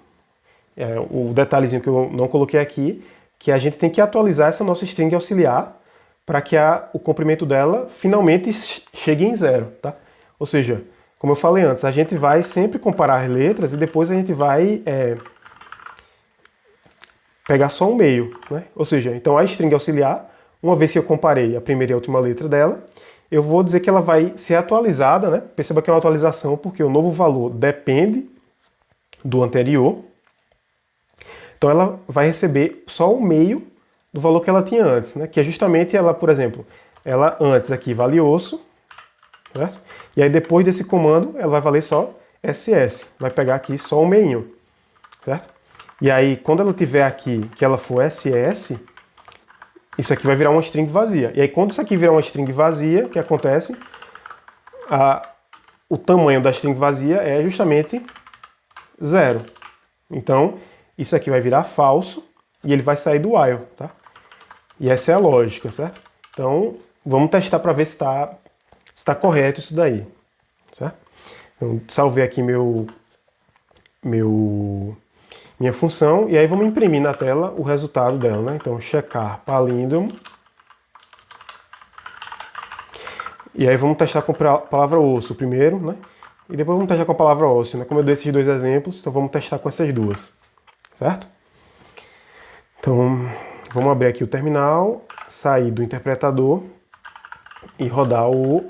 o detalhezinho que eu não coloquei aqui, que a gente tem que atualizar essa nossa string auxiliar para que o comprimento dela finalmente chegue em 0, tá? Ou seja, como eu falei antes, a gente vai sempre comparar as letras e depois a gente vai pegar só um meio, né? Ou seja, então a string auxiliar, uma vez que eu comparei a primeira e a última letra dela, eu vou dizer que ela vai ser atualizada, né? Perceba que é uma atualização porque o novo valor depende do anterior. Então ela vai receber só o meio do valor que ela tinha antes, né? Que é justamente ela, por exemplo, ela antes aqui vale osso, certo? E aí depois desse comando ela vai valer só SS, vai pegar aqui só o meinho, certo? E aí quando ela tiver aqui que ela for SS, isso aqui vai virar uma string vazia. E aí quando isso aqui virar uma string vazia, o que acontece? O tamanho da string vazia é justamente 0. Então isso aqui vai virar falso e ele vai sair do while, tá? E essa é a lógica, certo? Então, vamos testar para ver se está correto isso daí, certo? Então, salvei aqui minha função e aí vamos imprimir na tela o resultado dela, né? Então, checar palíndromo. E aí vamos testar com a palavra osso primeiro, né? E depois vamos testar com a palavra ósseo, né? Como eu dei esses dois exemplos, então vamos testar com essas duas, certo? Então, vamos abrir aqui o terminal, sair do interpretador e rodar o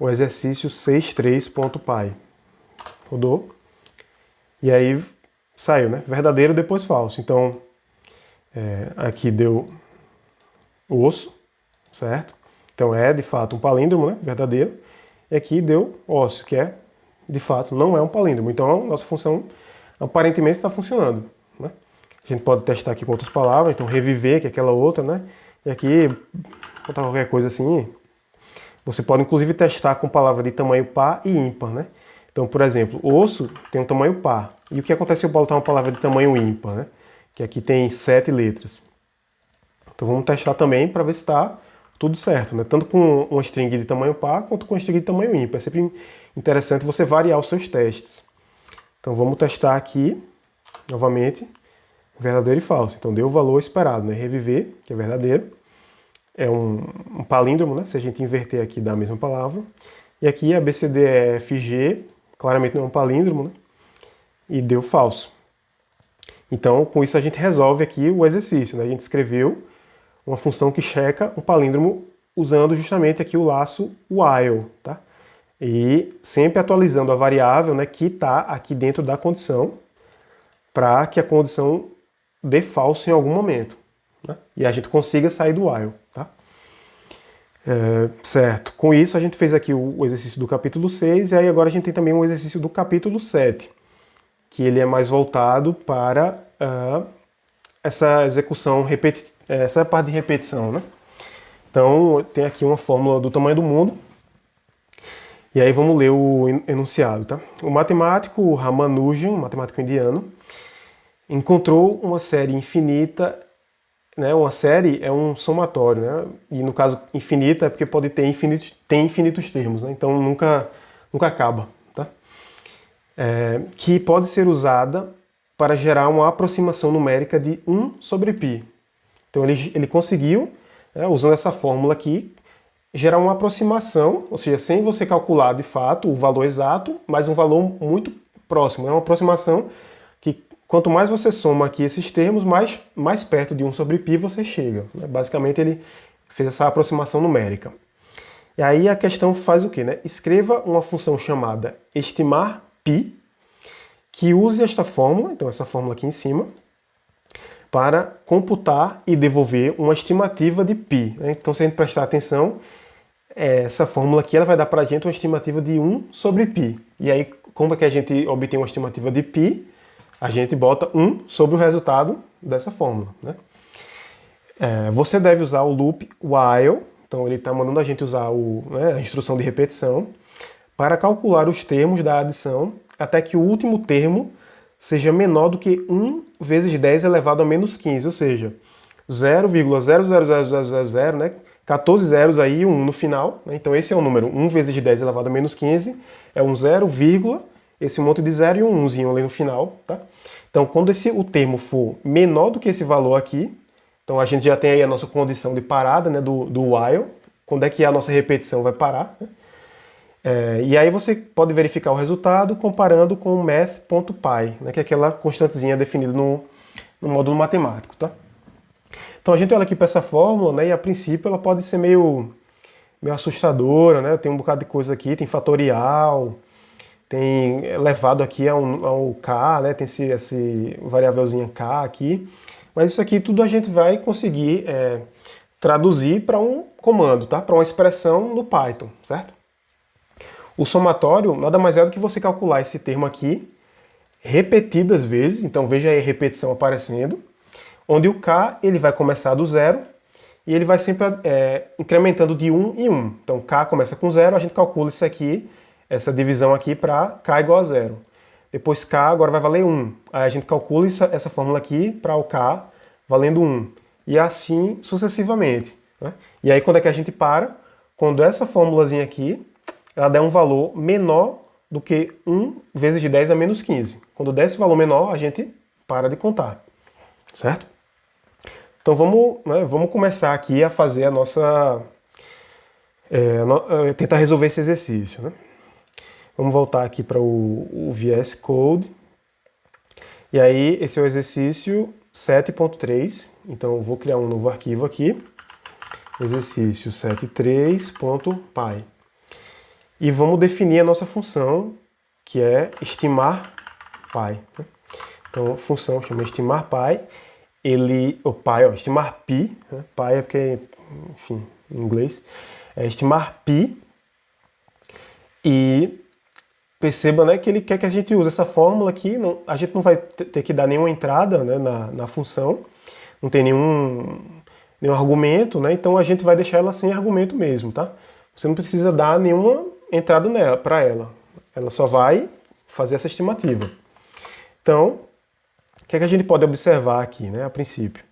exercício 6.3.py. Rodou. E aí saiu, né? Verdadeiro, depois falso. Então, aqui deu osso, certo? Então é, de fato, um palíndromo, né? Verdadeiro. E aqui deu ósseo, que é, de fato, não é um palíndromo. Então, a nossa função aparentemente está funcionando, né? A gente pode testar aqui com outras palavras, então reviver, que é aquela outra, né? E aqui, botar qualquer coisa assim. Você pode inclusive testar com palavra de tamanho par e ímpar, né? Então, por exemplo, osso tem um tamanho par. E o que acontece se eu botar uma palavra de tamanho ímpar, né? Que aqui tem 7 letras. Então vamos testar também para ver se está tudo certo, né? Tanto com uma string de tamanho par quanto com uma string de tamanho ímpar. É sempre interessante você variar os seus testes. Então vamos testar aqui, novamente, verdadeiro e falso. Então deu o valor esperado, né? Reviver, que é verdadeiro. É um palíndromo, né? Se a gente inverter aqui dá a mesma palavra. E aqui ABCDEFG, claramente não é um palíndromo, né? E deu falso. Então, com isso a gente resolve aqui o exercício, né? A gente escreveu uma função que checa um palíndromo usando justamente aqui o laço while, tá? E sempre atualizando a variável, né, que está aqui dentro da condição, para que a condição dê falso em algum momento, né? E a gente consiga sair do while, tá? Certo. Com isso, a gente fez aqui o exercício do capítulo 6, e aí agora a gente tem também um exercício do capítulo 7, que ele é mais voltado para essa execução, essa parte de repetição, né? Então, tem aqui uma fórmula do tamanho do mundo, e aí vamos ler o enunciado, tá? O matemático Ramanujan, um matemático indiano, encontrou uma série infinita, né? Uma série é um somatório, né? E no caso infinita é porque pode ter infinitos termos, né? Então nunca acaba, tá? Que pode ser usada para gerar uma aproximação numérica de 1 sobre π. Então ele conseguiu, né, usando essa fórmula aqui, gerar uma aproximação, ou seja, sem você calcular de fato o valor exato, mas um valor muito próximo. É uma aproximação que quanto mais você soma aqui esses termos, mais perto de 1 sobre π você chega. Basicamente ele fez essa aproximação numérica. E aí a questão faz o quê, né? Escreva uma função chamada estimar π, que use esta fórmula, então essa fórmula aqui em cima, para computar e devolver uma estimativa de π. Então, se a gente prestar atenção, essa fórmula aqui ela vai dar para a gente uma estimativa de 1 sobre π. E aí, como é que a gente obtém uma estimativa de π? A gente bota 1 sobre o resultado dessa fórmula, né? Você deve usar o loop while, então ele está mandando a gente usar a instrução de repetição, para calcular os termos da adição até que o último termo seja menor do que 1 vezes 10 elevado a menos 15, ou seja, 0,00000, né? 14 zeros aí e 1 no final, né? Então esse é o número 1 vezes 10 elevado a menos 15, é um 0, esse monte de 0 e um 1zinho ali no final, tá? Então quando o termo for menor do que esse valor aqui, então a gente já tem aí a nossa condição de parada, né, do while, quando é que a nossa repetição vai parar, né? E aí você pode verificar o resultado comparando com o math.py, né, que é aquela constantezinha definida no módulo matemático, tá? Então a gente olha aqui para essa fórmula, né, e a princípio ela pode ser meio assustadora, né? Tem um bocado de coisa aqui, tem fatorial, tem elevado aqui ao k, né? Tem esse variávelzinha k aqui, mas isso aqui tudo a gente vai conseguir traduzir para um comando, tá? Para uma expressão no Python, certo? O somatório nada mais é do que você calcular esse termo aqui repetidas vezes, então veja aí a repetição aparecendo, onde o k ele vai começar do zero e ele vai sempre incrementando de 1 em 1. Então k começa com 0, a gente calcula isso aqui, essa divisão aqui para k igual a 0. Depois k agora vai valer 1. Aí a gente calcula essa fórmula aqui para o k valendo 1. E assim sucessivamente, né? E aí quando é que a gente para? Quando essa fórmulazinha aqui ela der um valor menor do que 1 vezes 10 a menos 15. Quando der esse valor menor, a gente para de contar, certo? Então vamos começar aqui a fazer a nossa... tentar resolver esse exercício, né? Vamos voltar aqui para o VS Code. E aí esse é o exercício 7.3. Então eu vou criar um novo arquivo aqui. Exercício 7.3.py. E vamos definir a nossa função, que é estimar π. Então a função chama estimar π. Estimar π, né? Π é porque, enfim, em inglês. É estimar π. E perceba, né, que ele quer que a gente use essa fórmula aqui. A gente não vai ter que dar nenhuma entrada, né, na função. Não tem nenhum argumento, né? Então a gente vai deixar ela sem argumento mesmo, tá? Você não precisa dar nenhuma entrada para ela. Ela só vai fazer essa estimativa. Então, o que é que a gente pode observar aqui, né, a princípio?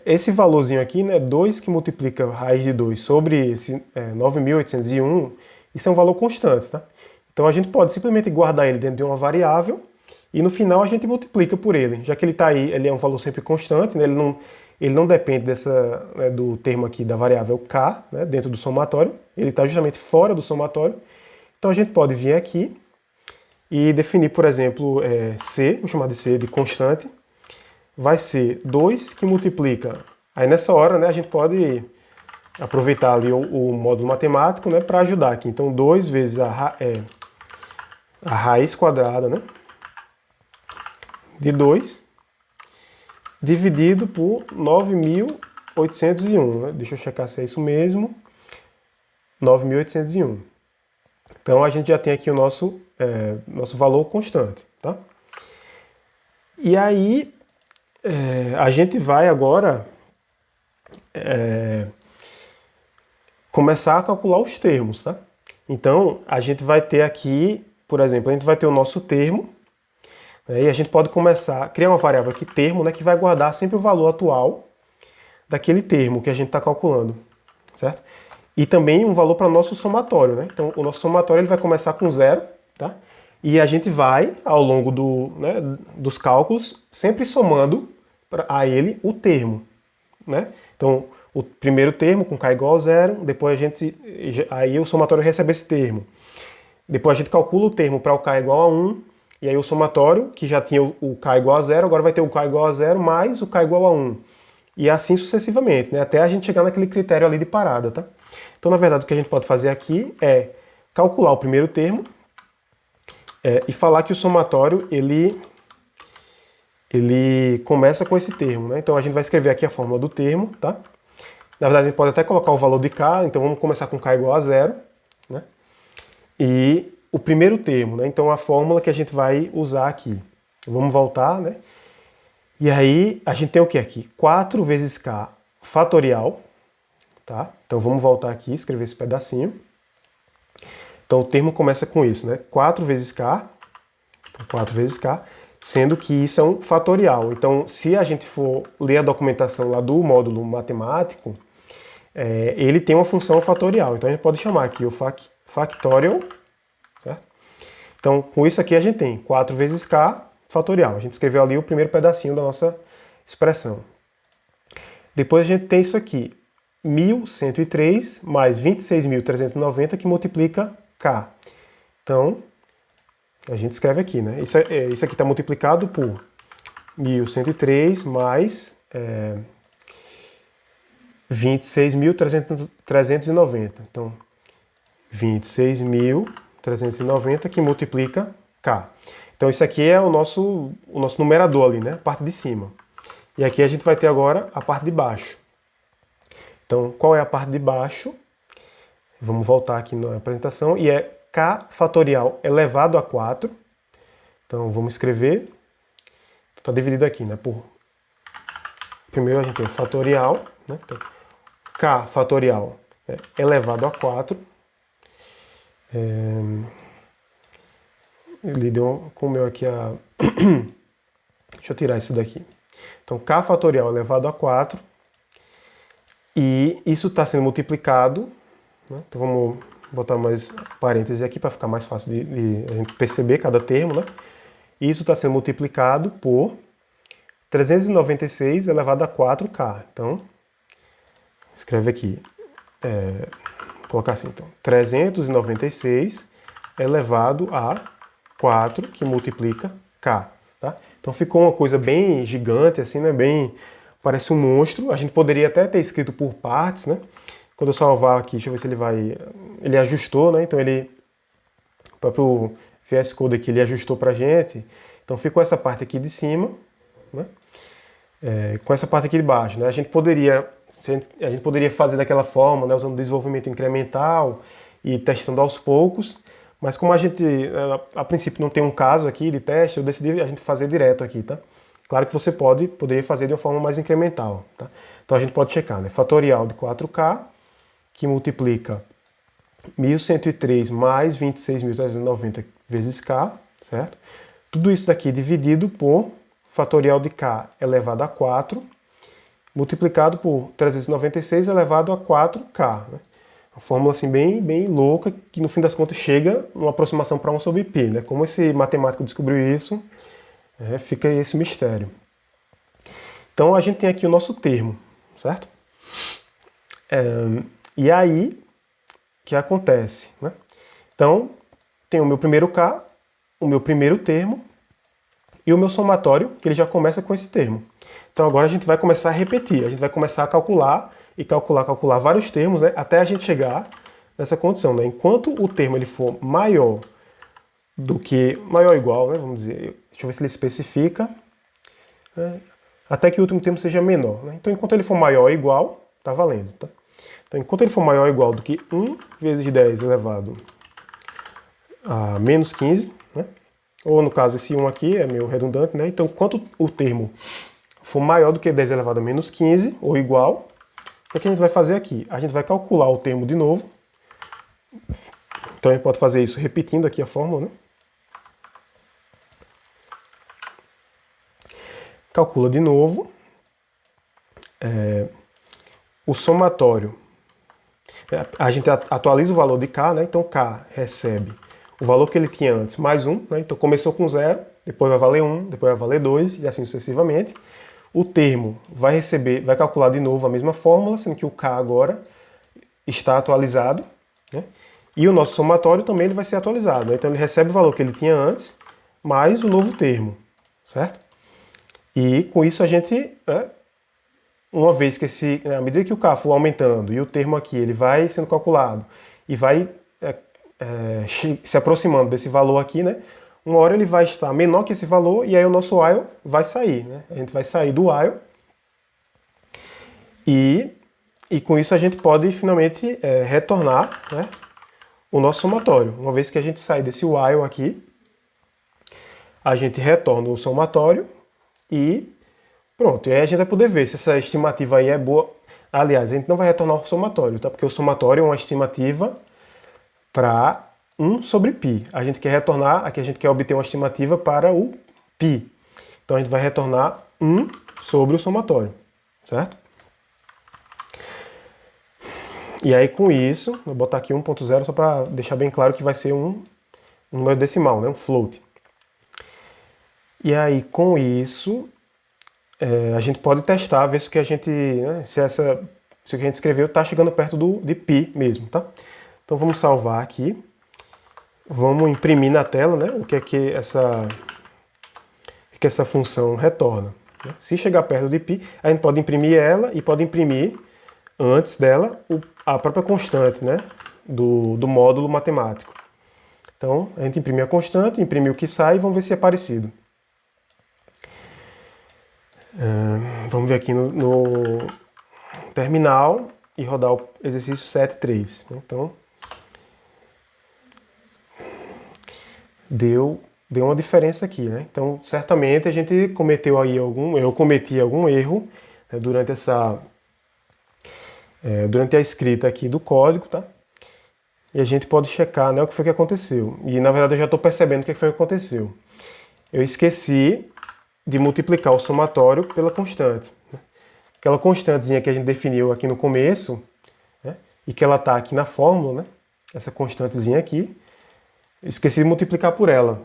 Esse valorzinho aqui, né, 2 que multiplica raiz de 2 sobre esse 9.801, isso é um valor constante, tá? Então a gente pode simplesmente guardar ele dentro de uma variável e no final a gente multiplica por ele. Já que ele está aí, ele é um valor sempre constante, né, ele não depende do termo aqui da variável k, né, dentro do somatório, ele está justamente fora do somatório. Então a gente pode vir aqui e definir, por exemplo, C, vou chamar de C de constante, vai ser 2 que multiplica. Aí nessa hora, né, a gente pode aproveitar ali o módulo matemático, né, para ajudar aqui. Então 2 vezes a raiz quadrada, né, de 2 dividido por 9.801. Né? Deixa eu checar se é isso mesmo. 9.801. Então a gente já tem aqui o nosso valor constante. Tá? E aí a gente vai agora começar a calcular os termos. Tá? Então a gente vai ter aqui, por exemplo, a gente vai ter o nosso termo. E a gente pode começar a criar uma variável aqui, termo, né, que vai guardar sempre o valor atual daquele termo que a gente está calculando, certo? E também um valor para o nosso somatório, né? Então, o nosso somatório ele vai começar com 0, tá? E a gente vai, ao longo dos cálculos, sempre somando a ele o termo, né? Então, o primeiro termo com k igual a 0, depois aí o somatório recebe esse termo. Depois a gente calcula o termo para o k igual a 1, e aí o somatório, que já tinha o k igual a 0, agora vai ter o k igual a 0 mais o k igual a 1. E assim sucessivamente, né? Até a gente chegar naquele critério ali de parada, tá? Então, na verdade, o que a gente pode fazer aqui é calcular o primeiro termo e falar que o somatório, ele começa com esse termo, né? Então, a gente vai escrever aqui a fórmula do termo, tá? Na verdade, a gente pode até colocar o valor de k, então vamos começar com k igual a 0, né? E o primeiro termo, né? Então a fórmula que a gente vai usar aqui. Vamos voltar, né? E aí a gente tem o que aqui? 4 vezes k fatorial, tá? Então vamos voltar aqui, escrever esse pedacinho. Então o termo começa com isso, né? 4 vezes k, 4 vezes k, sendo que isso é um fatorial. Então se a gente for ler a documentação lá do módulo matemático, ele tem uma função fatorial. Então a gente pode chamar aqui o factorial. Certo? Então, com isso aqui a gente tem 4 vezes k fatorial. A gente escreveu ali o primeiro pedacinho da nossa expressão. Depois a gente tem isso aqui, 1.103 mais 26.390, que multiplica k. Então, a gente escreve aqui, né? Isso aqui está multiplicado por 1.103 mais 26.390. Então, 26.390 que multiplica k. Então isso aqui é o nosso numerador ali, né? A parte de cima. E aqui a gente vai ter agora a parte de baixo. Então qual é a parte de baixo? Vamos voltar aqui na apresentação. E é k fatorial elevado a 4. Então vamos escrever. Está dividido aqui, né? Primeiro a gente tem o fatorial, né? Então, k fatorial elevado a 4. Ele comeu aqui a... Deixa eu tirar isso daqui. Então, k fatorial elevado a 4. E isso está sendo multiplicado. Né? Então, vamos botar mais parênteses aqui para ficar mais fácil de a gente perceber cada termo. Né? E isso está sendo multiplicado por 396 elevado a 4k. Então, escreve aqui. Vou colocar assim, então. 396 elevado a 4, que multiplica k. Tá? Então ficou uma coisa bem gigante, assim, né? Parece um monstro. A gente poderia até ter escrito por partes, né? Quando eu salvar aqui, deixa eu ver se ele vai... Ele ajustou, né? Então o próprio VS Code aqui, ele ajustou pra gente. Então ficou essa parte aqui de cima, né? Com essa parte aqui de baixo, né? A gente poderia fazer daquela forma, né? Usando desenvolvimento incremental e testando aos poucos. Mas como a gente, a princípio, não tem um caso aqui de teste, eu decidi a gente fazer direto aqui, tá? Claro que você poderia fazer de uma forma mais incremental, tá? Então a gente pode checar, né? Fatorial de 4k, que multiplica 1.103 mais 26.390 vezes k, certo? Tudo isso daqui dividido por fatorial de k elevado a 4, multiplicado por 396 elevado a 4k, né? Uma fórmula assim bem louca, que no fim das contas chega numa aproximação para 1 sobre π. Né? Como esse matemático descobriu isso, fica esse mistério. Então a gente tem aqui o nosso termo, certo? E aí, o que acontece? Né? Então, tem o meu primeiro k, o meu primeiro termo e o meu somatório, que ele já começa com esse termo. Então agora a gente vai começar a repetir, a gente vai começar a calcular e calcular vários termos, né, até a gente chegar nessa condição, né? Enquanto o termo ele for maior ou igual, né, vamos dizer, deixa eu ver se ele especifica, né, até que o último termo seja menor. Né? Então, enquanto ele for maior ou igual, está valendo. Tá? Então, enquanto ele for maior ou igual do que 1 vezes 10 elevado a menos 15, né? Ou no caso esse 1 aqui é meio redundante, né? Então, enquanto o termo for maior do que 10 elevado a menos 15, ou igual, o que a gente vai fazer aqui? A gente vai calcular o termo de novo. Então, a gente pode fazer isso repetindo aqui a fórmula, né? Calcula de novo o somatório. A gente atualiza o valor de K, né? Então K recebe o valor que ele tinha antes mais 1, né? Então começou com 0, depois vai valer 1, depois vai valer 2 e assim sucessivamente. O termo vai calcular de novo a mesma fórmula, sendo que o K agora está atualizado, né? E o nosso somatório também ele vai ser atualizado, né? Então ele recebe o valor que ele tinha antes mais o novo termo, certo? E com isso a gente, né, uma vez que à medida que o K for aumentando e o termo aqui ele vai sendo calculado e vai se aproximando desse valor aqui, né? Uma hora ele vai estar menor que esse valor e aí o nosso while vai sair, né? A gente vai sair do while e com isso a gente pode finalmente retornar, né, o nosso somatório. Uma vez que a gente sai desse while aqui, a gente retorna o somatório e pronto. E aí a gente vai poder ver se essa estimativa aí é boa. Aliás, a gente não vai retornar o somatório, tá? Porque o somatório é uma estimativa para 1 sobre π. A gente quer retornar, aqui a gente quer obter uma estimativa para o π. Então a gente vai retornar 1 sobre o somatório, certo? E aí com isso, vou botar aqui 1.0 só para deixar bem claro que vai ser um número decimal, né? Um float. E aí com isso, a gente pode testar, ver se o que a gente, né, se o que a gente escreveu está chegando perto de π mesmo, tá? Então vamos salvar aqui. Vamos imprimir na tela, né, o que é que essa função retorna. Se chegar perto de π, a gente pode imprimir ela e pode imprimir antes dela a própria constante, né, do módulo matemático. Então a gente imprime a constante, imprime o que sai e vamos ver se é parecido. Vamos ver aqui no terminal e rodar o exercício 7.3. Então, deu uma diferença aqui, né? Então, certamente a gente cometeu aí eu cometi algum erro, né, durante a escrita aqui do código, tá? E a gente pode checar, né, o que foi que aconteceu. E na verdade eu já estou percebendo o que foi que aconteceu. Eu esqueci de multiplicar o somatório pela constante. Aquela constantezinha que a gente definiu aqui no começo, né, e que ela está aqui na fórmula, né, essa constantezinha aqui, eu esqueci de multiplicar por ela.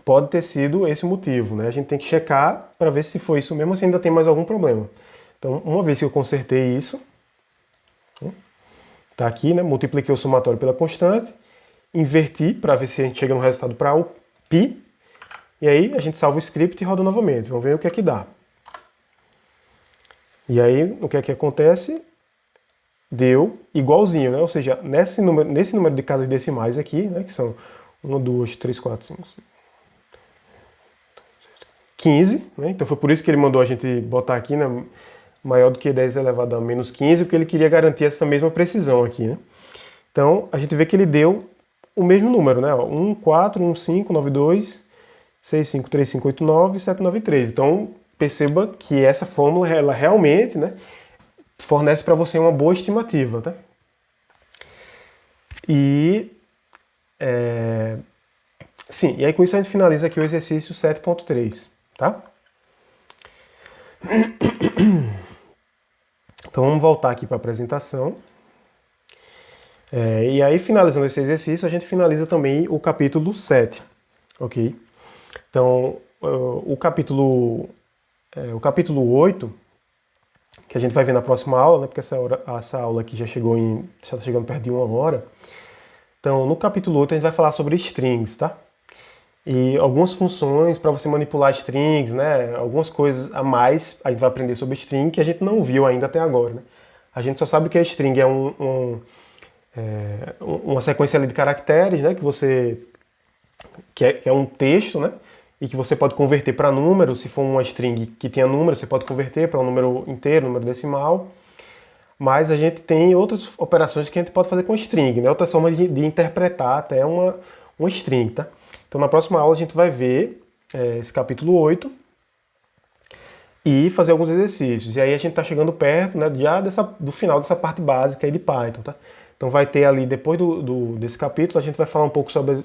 Pode ter sido esse o motivo, né? A gente tem que checar para ver se foi isso mesmo ou se ainda tem mais algum problema. Então, uma vez que eu consertei isso, tá aqui, né? Multipliquei o somatório pela constante, inverti para ver se a gente chega no resultado para o π, e aí a gente salva o script e roda novamente. Vamos ver o que é que dá. E aí, o que é que acontece? Deu igualzinho, né? Ou seja, nesse número de casas decimais aqui, né, que são 1, 2, 3, 4, 5, 6, 15, né? Então foi por isso que ele mandou a gente botar aqui, né, maior do que 10 elevado a menos 15, porque ele queria garantir essa mesma precisão aqui, né? Então a gente vê que ele deu o mesmo número, né? 1, 4, 1, 5, 9, 2, 6, 5, 3, 5, 8, 9, 7, 9, 3. Então perceba que essa fórmula, ela realmente, né, fornece para você uma boa estimativa, tá? E sim, e aí com isso a gente finaliza aqui o exercício 7.3, tá? Então vamos voltar aqui para a apresentação. E aí, finalizando esse exercício, a gente finaliza também o capítulo 7, ok? Então, o capítulo 8, que a gente vai ver na próxima aula, né, porque essa aula aqui já está chegando perto de 1 hora. Então, no capítulo 8 a gente vai falar sobre strings, tá? E algumas funções para você manipular strings, né? Algumas coisas a mais a gente vai aprender sobre string que a gente não viu ainda até agora, né? A gente só sabe que a string é uma sequência ali de caracteres, né? Que é um texto, né? e que você pode converter para número. Se for uma string que tenha número, você pode converter para um número inteiro, número decimal. Mas a gente tem outras operações que a gente pode fazer com string, né? Outras formas de interpretar até uma string, tá? Então na próxima aula a gente vai ver esse capítulo 8 e fazer alguns exercícios. E aí a gente está chegando perto, né, já do final dessa parte básica aí de Python, tá? Então vai ter ali, depois desse capítulo, a gente vai falar um pouco sobre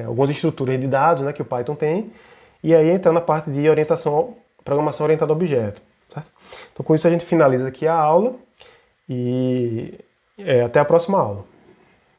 algumas estruturas de dados, né, que o Python tem, e aí entrar na parte de programação orientada a objeto, certo? Então com isso a gente finaliza aqui a aula e até a próxima aula.